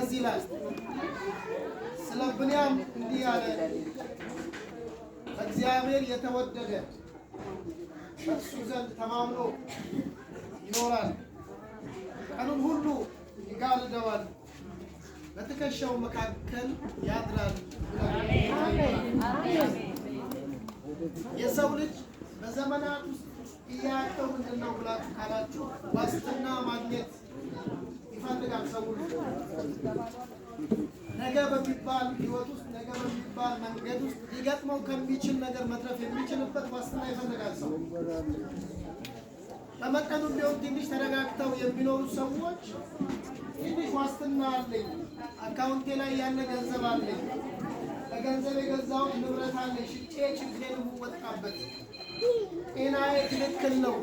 እንደዚህ ይላል ስለ ብንያም እንዲህ ያለ እግዚአብሔር የተወደደ በእሱ ዘንድ ተማምኖ ይኖራል፣ ቀኑን ሁሉ ይጋልደዋል፣ በትከሻው መካከል ያድራል። የሰው ልጅ በዘመናት ውስጥ ጥያቄው ምንድን ነው ብላችሁ ካላችሁ ዋስትና ማግኘት ይፈልጋል። ሰው ነገ በሚባል ህይወት ውስጥ ነገ በሚባል መንገድ ውስጥ ሊገጥመው ከሚችል ነገር መትረፍ የሚችልበት ዋስትና ይፈልጋል። ሰው በመጠኑ ቢሆን ትንሽ ተረጋግተው የሚኖሩ ሰዎች ትንሽ ዋስትና አለኝ፣ አካውንቴ ላይ ያለ ገንዘብ አለኝ፣ በገንዘብ የገዛሁት ንብረት አለኝ፣ ሽጬ ችግሬን የምወጣበት፣ ጤናዬ ትክክል ነው፣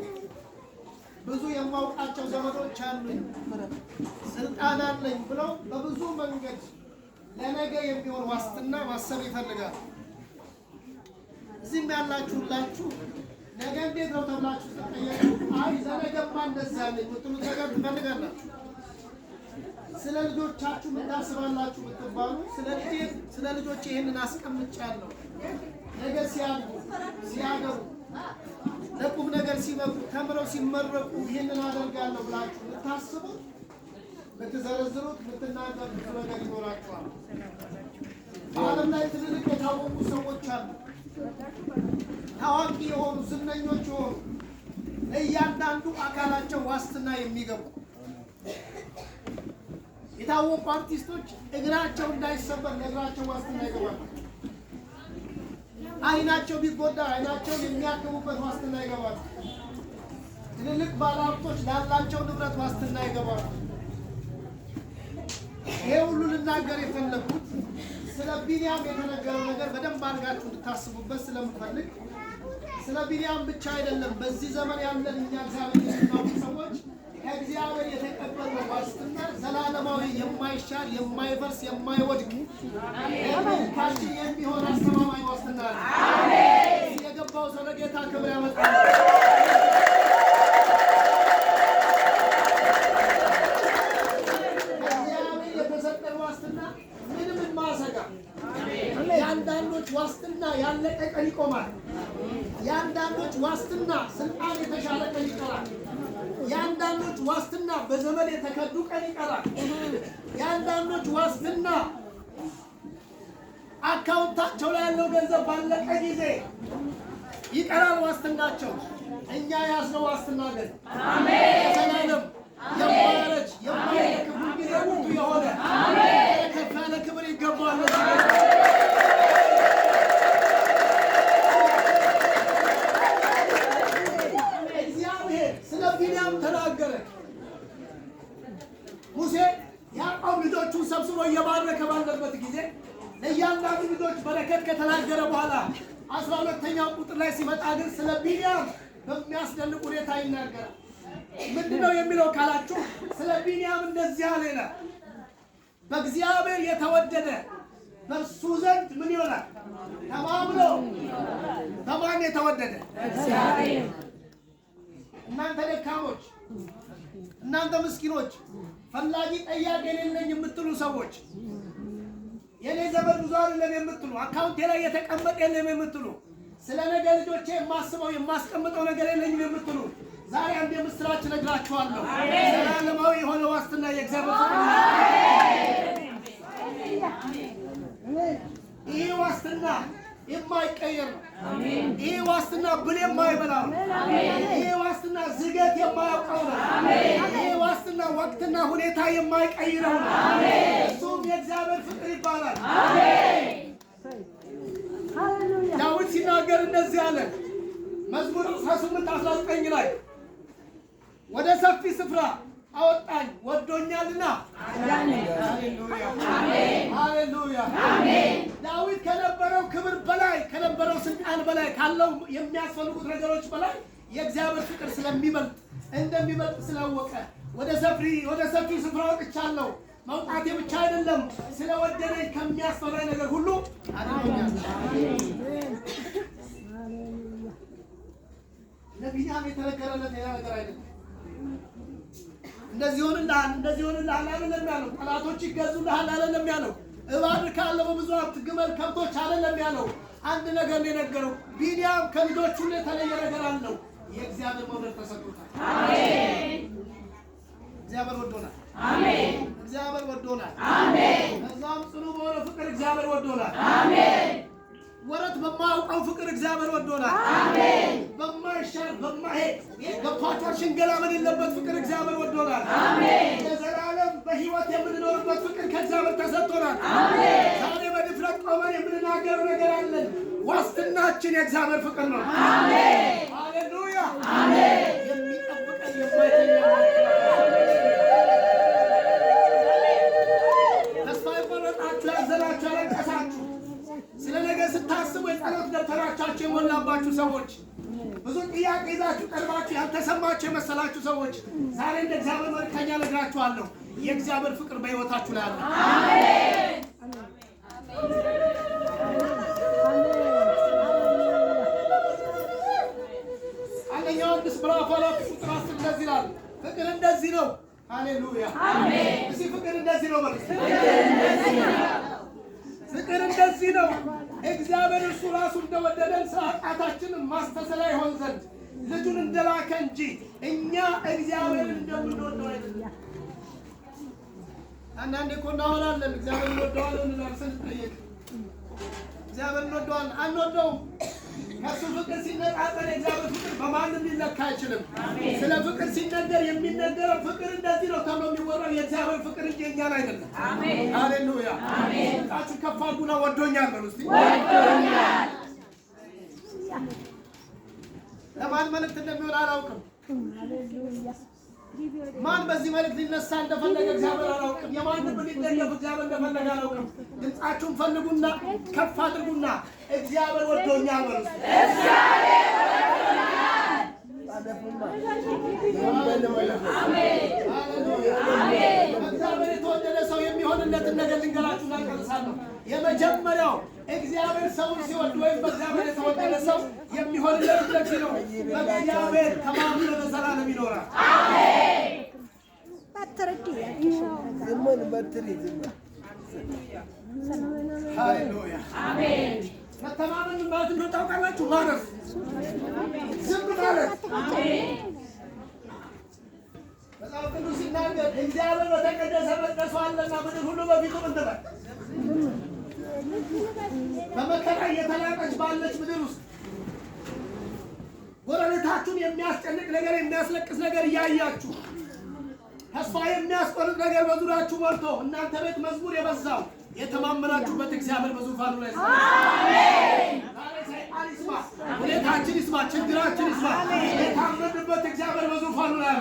ብዙ የማውቃቸው ዘመዶች አሉኝ፣ ስልጣን አለኝ ብለው በብዙ መንገድ ለነገ የሚሆን ዋስትና ማሰብ ይፈልጋል። እዚህም ያላችሁላችሁ ነገ እንዴት ነው ተብላችሁ ተጠየቁ። አይ ዘነገማ እንደዛ አለኝ የምትሉት ነገር ትፈልጋላችሁ። ስለ ልጆቻችሁ ምን ታስባላችሁ ብትባሉ ስለ ልጆች ይሄንን አስቀምጫለሁ፣ ነገ ሲያድጉ ሲያገቡ ለቁም ነገር ሲበቁ ተምረው ሲመረቁ ይሄንን አደርጋለሁ ብላችሁ ብታስቡ ብትዘረዝሩት ብትናገሩት ብዙ ነገር ይኖራችኋል። በዓለም ላይ ትልልቅ የታወቁ ሰዎች አሉ፣ ታዋቂ የሆኑ ዝነኞች የሆኑ ለእያንዳንዱ አካላቸው ዋስትና የሚገቡ የታወቁ አርቲስቶች እግራቸው እንዳይሰበር ለእግራቸው ዋስትና ይገባሉ። አይናቸው ቢጎዳ አይናቸውን የሚያክሙበት ዋስትና ይገባሉ። ትልልቅ ባለሀብቶች ላላቸው ንብረት ዋስትና ይገባሉ። ይሄ ሁሉ ልናገር የፈለኩት ስለ ቢንያም የተነገረው ነገር በደንብ አድርጋችሁ እንድታስቡበት ስለምፈልግ ስለ ቢንያም ብቻ አይደለም። በዚህ ዘመን ያለን እኛ እግዚአብሔር የምናውቅ ሰዎች ከእግዚአብሔር የተቀበልነው ዋስትና ዘላለማዊ፣ የማይሻር፣ የማይፈርስ፣ የማይወድቅ ለታችን የሚሆን አስተማማኝ ዋስትና አለ። አሜን። የገባው ሰው ለጌታ ክብር ያመጣል። እግዚአብሔር የተሰጠን ዋስትና ምንም የማያሰጋ። የአንዳንዶች ዋስትና ያለቀ ቀን ይቆማል። የአንዳንዶች ዋስትና ስልጣን የተሻለ ቀን ይቀራል። የአንዳንዶች ዋስትና በዘመን የተከዱ ቀን ይቀራል። የአንዳንዶች ዋስትና አካውንታቸው ላይ ያለው ገንዘብ ባለቀ ጊዜ ይቀራል ዋስትናቸው። እኛ ያዝነው ዋስትና ግን ዘላለም የማያረጅ የማይደክም ሁልጊዜ ውዱ የሆነ ከፍ ያለ ክብር ይገባዋል። ቢንያም ተናገረ። ሙሴ ያዕቆብ ልጆቹን ሰብስቦ እየባረከ ባለበት ጊዜ ለእያንዳንዱ ልጆች በረከት ከተናገረ በኋላ 12ኛው ቁጥር ላይ ሲመጣ ግን ስለ ቢንያም በሚያስደንቅ ሁኔታ ይናገራል። ምንድነው የሚለው ካላችሁ ስለ ቢንያም እንደዚህ አለ ይላል፣ በእግዚአብሔር የተወደደ በእርሱ ዘንድ ምን ይሆናል? ተማምኖ። በማን የተወደደ? እግዚአብሔር። እናንተ ደካሞች፣ እናንተ ምስኪኖች፣ ፈላጊ ጠያቂ የሌለኝ የምትሉ ሰዎች፣ የኔ ዘመድ ብዙ አይደለም የምትሉ፣ አካውንቴ ላይ የተቀመጠ የለም የምትሉ፣ ስለ ነገ ልጆቼ የማስበው የማስቀምጠው ነገር የለኝም የምትሉ ዛሬ አንድ የምስራች ነግራችኋለሁ። ዘላለማዊ የሆነ ዋስትና የእግዚአብሔር ይህ ዋስትና የማይቀየር ነው። ይህ ዋስትና ብል የማይበላው ነው። ይህ ዋስትና ዝገት የማያውቀው ነው። ይህ ዋስትና ወቅትና ሁኔታ የማይቀይረው ነው። እሱም የእግዚአብሔር ፍቅር ይባላል። ዳዊት ሲናገር እንደዚህ አለ፣ መዝሙር 18:19 ላይ ወደ ሰፊ ስፍራ አወጣኝ ወዶኛልና። ሃሌሉያ። ዳዊት ከነበረው ክብር በላይ ከነበረው ስልጣን በላይ ካለው የሚያስፈልጉት ነገሮች በላይ የእግዚአብሔር ፍቅር ስለሚበልጥ እንደሚበልጥ ስላወቀ ወደ ሰፊ ስፍራ ወጥቻለሁ። መውጣቴ ብቻ አይደለም ስለወደደኝ ከሚያስፈራኝ ነገር ሁሉ አድኖኛል። ለቢንያም የተነገረለት ሌላ ነገር አይደለም። እንደዚህ ሆነልሃል እንደዚህ ሆነልሃል አይደለም ያለው። ጠላቶች ይገዙልሃል አይደለም ያለው። እባርካለሁ በብዙ ሀብት ግመል ከብቶች አይደለም ያለው። አንድ ነገር ነው የነገረው። ቢንያም ከልጆቹ የተለየ ነገር አለው። የእግዚአብሔር መውደድ ተሰጥቶታል። አሜን። እግዚአብሔር ወዶናል። አሜን። እግዚአብሔር ወዶናል። አሜን። ከዛም ጽኑ በሆነ ፍቅር እግዚአብሔር ወዶናል። አሜን። ወረት በማያውቀው ፍቅር እግዚአብሔር ወዶናል። አሜን። በማይሻር በማይሄድ ገብቷቸው ሽንገላ በሌለበት ፍቅር እግዚአብሔር ወዶናል። አሜን። ለዘላለም በሕይወት የምንኖርበት ፍቅር ከእግዚአብሔር ተሰጥቶናል። አሜን። ዛሬ በድፍረት ቆመን የምንናገረው ነገር አለን። ዋስትናችን የእግዚአብሔር ፍቅር ነው። አሜን። ሃሌሉያ። አሜን። የሚጠብቀን የማይተኛ ተስፋ የቆረጣችሁ ያዘናችሁ ያለቀሳችሁ ስለ ነገ ስታስቡ የጸሎት ደብተራቻችሁ የሞላባችሁ ሰዎች ብዙ ጥያቄ ይዛችሁ ቀርባችሁ ያልተሰማችሁ የመሰላችሁ ሰዎች ዛሬ እንደ እግዚአብሔር መልእክተኛ ነግራችኋለሁ። የእግዚአብሔር ፍቅር በሕይወታችሁ ላይ አለ። አሜን። አንደኛ ዮሐንስ ምዕራፍ 4 ቁጥር 10 እንደዚህ ይላል፣ ፍቅር እንደዚህ ነው። ሃሌሉያ። አሜን። እዚህ ፍቅር እንደዚህ ነው ማለት ፍቅር እንደዚህ ነው። እግዚአብሔር እርሱ ራሱ እንደወደደን ስለ ኃጢአታችን ማስተስረያ ይሆን ዘንድ ልጁን እንደላከ እንጂ እኛ እግዚአብሔርን እንደምንወደው አይደለም። አንዳንዴ እኮ እናወራለን እግዚአብሔር እንወደዋለን እንላለን። ስንጠየቅ እግዚአብሔር እንወደዋለን አንወደውም። ከእሱ ፍቅር ሲነጻጸር የእግዚአብሔር ፍቅር በማንም ሊለካ አይችልም። ስለ ፍቅር ሲነገር የሚነገረው ፍቅር እንደዚህ ነው ተብሎ የሚወራው የእግዚአብሔር ፍቅር እንጂ የእኛን አይደለም። ሃሌሉያ። ጣችሁ ከፍ አድርጉና ወዶኛል በሉ እስቲ። ወዶኛል። ለማን መልእክት እንደሚሆን አላውቅም። ማን በዚህ መልእክት ሊነሳ እንደፈለገ እግዚአብሔር አላውቅም። የማንም ሊደገፍ እግዚአብሔር እንደፈለገ አላውቅም። ድምፃችሁን ፈልጉና ከፍ አድርጉና እግዚአብሔር ወዶኛል በሉ። እግዚአብሔር የተወደደ ሰው የሚሆንለትን ነገር ልንገራችሁና እጨርሳለሁ። የመጀመሪያው እግዚአብሔር ሰውን ሲወድ ወይም በእግዚአብሔር የተወደደ ሰው የሚሆንለት እንደዚህ ነው። በእግዚአብሔር ተማምኖ ለዘላለም ይኖራል። ሃሌሉያ። መተማመን ማለት እንደው ታውቃላችሁ፣ ማረፍ ዝም ማለት። መጽሐፍ ቅዱስ ሲናገር እግዚአብሔር በተቀደሰ መቅደሱ አለና ምድር ሁሉ በፊቱ ምን ትበል? በመከራ እየተናቀች ባለች ምድር ውስጥ ጎረቤታችሁን የሚያስጨንቅ ነገር የሚያስለቅስ ነገር እያያችሁ ተስፋ የሚያስቆርጥ ነገር በዙሪያችሁ ሞልቶ እናንተ ቤት መዝሙር የበዛው የተማመናችሁበት እግዚአብሔር በዙፋኑ ላይ ይስማ። ሁኔታችን ይስማ፣ ችግራችን ይስማ። የታመንበት እግዚአብሔር በዙፋኑ ላይ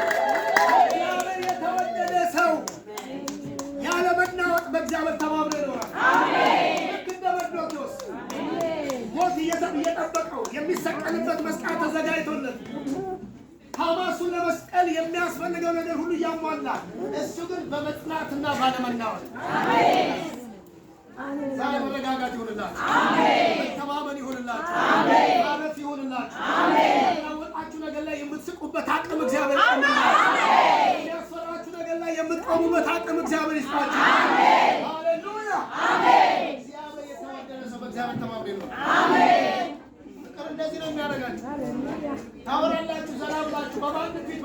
እግዚአብሔር የተወደደ ሰው ያለመናወጥ በእግዚአብሔር ተማምኖ ይኖራል። ልክ እንደ መርዶክዮስ ሞት እየጠበቀው የሚሰቀልበት መስቀል ተዘጋጅቶለት ሐማሱን ለመስቀል የሚያስፈልገው ነገር ሁሉ እያሟላ እሱ ግን በመጽናትና ባለመናወጥ ዛሬ መረጋጋት ይሆንላችሁ። መተማመን ይሆንላችሁ። ማረፍ ይሆንላችሁ። ያላወጣችሁ ነገር ላይ የምትስቁበት አቅም እግዚአብሔር ይስጣችሁ። የሚያስፈራችሁ ነገር ላይ የምትቆሙበት አቅም እግዚአብሔር ይስጣችሁ። ሃሌሉያ። እግዚአብሔር የተወደደ ሰው በእግዚአብሔር ተማምኖ ይኖራል። ፍቅር እንደዚህ ነው የሚያደርጋችሁ። ታወራላችሁ፣ ዘላብላችሁ በማንም ፊት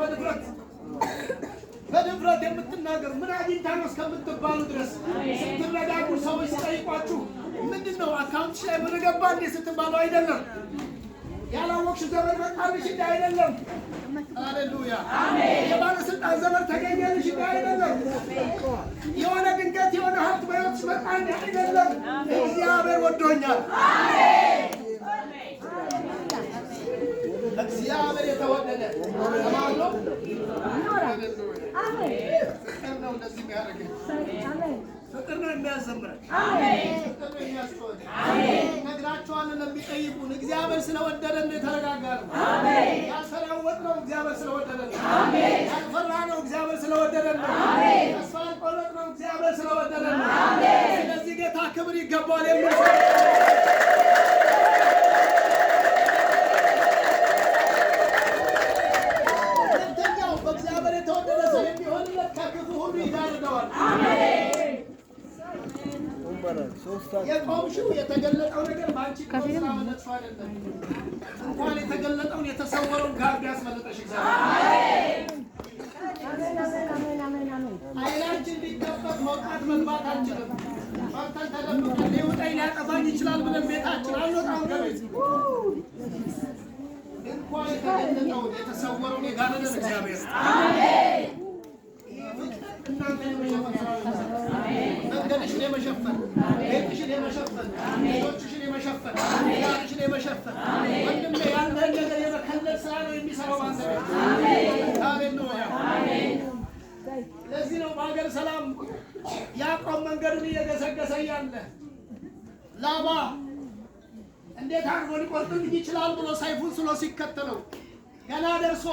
በድፍረት የምትናገሩ ምን አግኝታ ነው እስከምትባሉ ድረስ ስትረጋጉ ሰዎች ሲጠይቋችሁ ምንድን ነው አካውንትሽ ላይ ብር ገባ እንዴ ስትባሉ አይደለም። ያላወቅሽ ዘመድ መጣልሽ እንዴ አይደለም። ሃሌሉያ። የባለስልጣን ዘመድ ተገኘልሽ እንዴ አይደለም። የሆነ ድንገት የሆነ ሀብት በሕይወትሽ መጣ እንዴ አይደለም። እግዚአብሔር ወዶኛል። እግዚአብሔር የተወደደ ተማምኖ ፍቅር ነው እንደዚህ የሚያደርገን። ፍቅር ነው የሚያዘምረን። ፍቅር ነው የሚያስጨንቀን። ነግራቸዋለን ለሚጠይቁን እግዚአብሔር ስለወደደን ነው የተረጋጋነው። ያልተናወጥነው እግዚአብሔር ስለወደደን ነው። ያልፈራነው እግዚአብሔር ስለወደደን ነው። ተስፋ ያልቆረጥነው እግዚአብሔር ስለወደደን ነው። ስለዚህ ለጌታ ክብር ይገባል የሚል ሁለተኛው በእግዚአብሔር የተወደደ ሰው የሚሆንለት ከክፉ ሁሉ ይጋርደዋል። የቆምሽው የተገለጠው ነገር ባንቺ ቆስራ መለጥፎ አይደለም። እንኳን የተገለጠውን የተሰወረውን ጋርድ ያስመለጠሽ እግዚአብሔር። አይናችን ሊከፈት መውጣት መግባት አንችልም። ፈርተን ተደብቀን ሊውጠኝ ሊያጠፋኝ ይችላል ብለን ቤታችን አንወጣም ከቤት። እንኳን የተገለጠውን የተሰወረውን የጋረደን እግዚአብሔር መንገድሽን የመሸፈን ቤትሽን የመሸፈን ልጆችሽን የመሸፈን ያልሽን የመሸፈን ወንድሜ ያንተን ነገር የመከለል ስራ ነው የሚሰራው ባንተ ቤት። ሃሌሉያ። ለዚህ ነው በሀገር ሰላም ያዕቆብ መንገዱን እየገሰገሰ እያለ ላባ እንዴት አድርጎ ሊቆርጥልኝ ይችላል ብሎ ሰይፉን ስሎ ሲከተለው ገና ደርሶ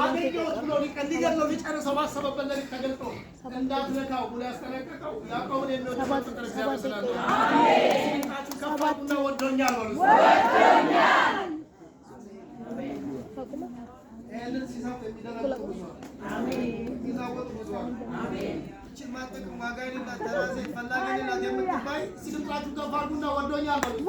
አገኘሁት ብሎ ሊገድለው ሊጨርሰው ባሰበበት ለሊት ተገልጦ እንዳትነካው ብሎ ያስጠነቀቀው ያዕቆብን የሚወድ ፍቅር እግዚአብሔር ስላለ ስንቃችሁ ከፋቡና ወዶኛል በሉ። ይህንን ሲሰሙ የሚደረጉ ብዙ የሚዛወጡ ብዙ ይችን ማጠቅም ዋጋ የሌላት ተራሴ ፈላጊ የሌላት የምትባይ ስንቃችሁ ከፋቡና ወዶኛል በሉ።